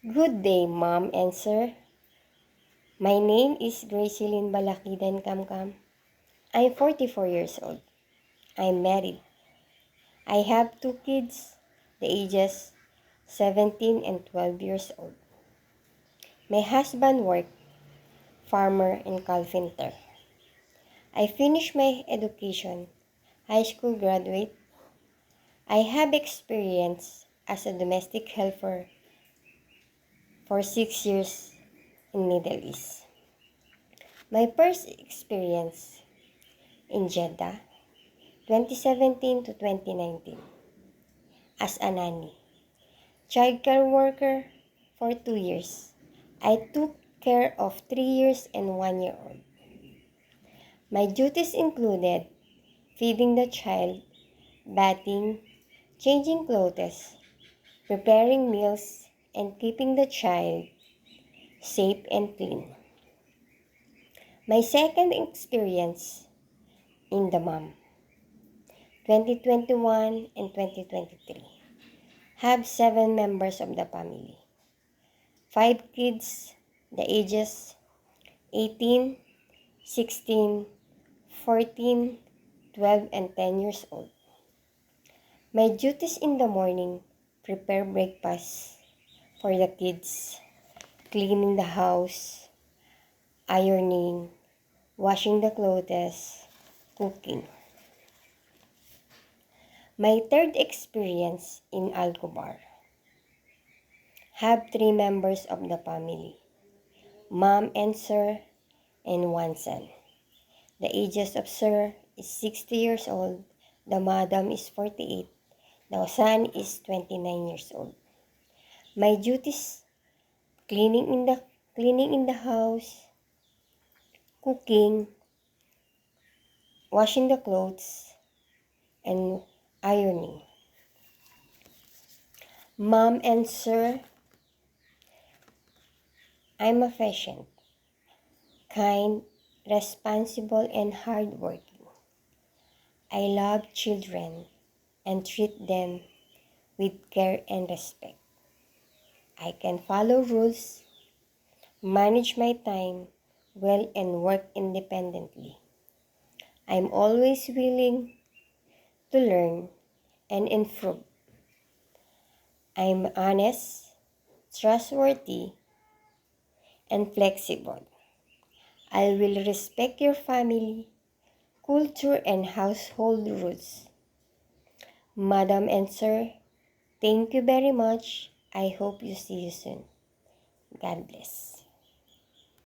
Good day, Mom and Sir. My name is Gracelyn Balakidan Kamkam. I'm 44 years old. I'm married. I have two kids, the ages 17 and 12 years old. My husband works farmer and carpenter. I finished my education, high school graduate. I have experience as a domestic helper for 6 years in Middle East. My first experience in Jeddah, 2017 to 2019, as a nanny. Childcare worker for 2 years. I took care of 3 years and 1-year-old. My duties included feeding the child, bathing, changing clothes, preparing meals, and keeping the child safe and clean. My second experience in the mom, 2021 and 2023. Have 7 members of the family. 5 kids, the ages 18, 16, 14, 12, and 10 years old. My duties in the morning, prepare breakfast for the kids, cleaning the house, ironing, washing the clothes, cooking. My third experience in Al Khobar. Have 3 members of the family, mom and sir, and 1 son. The ages of sir is 60 years old, the madam is 48, the son is 29 years old. My duties, cleaning in the house, cooking, washing the clothes, and ironing. Mom and sir, I'm efficient, kind, responsible, and hardworking. I love children and treat them with care and respect. I can follow rules, manage my time well, and work independently. I'm always willing to learn and improve. I'm honest, trustworthy, and flexible. I will respect your family, culture, and household rules. Madam and sir, thank you very much. I hope you see you soon. God bless.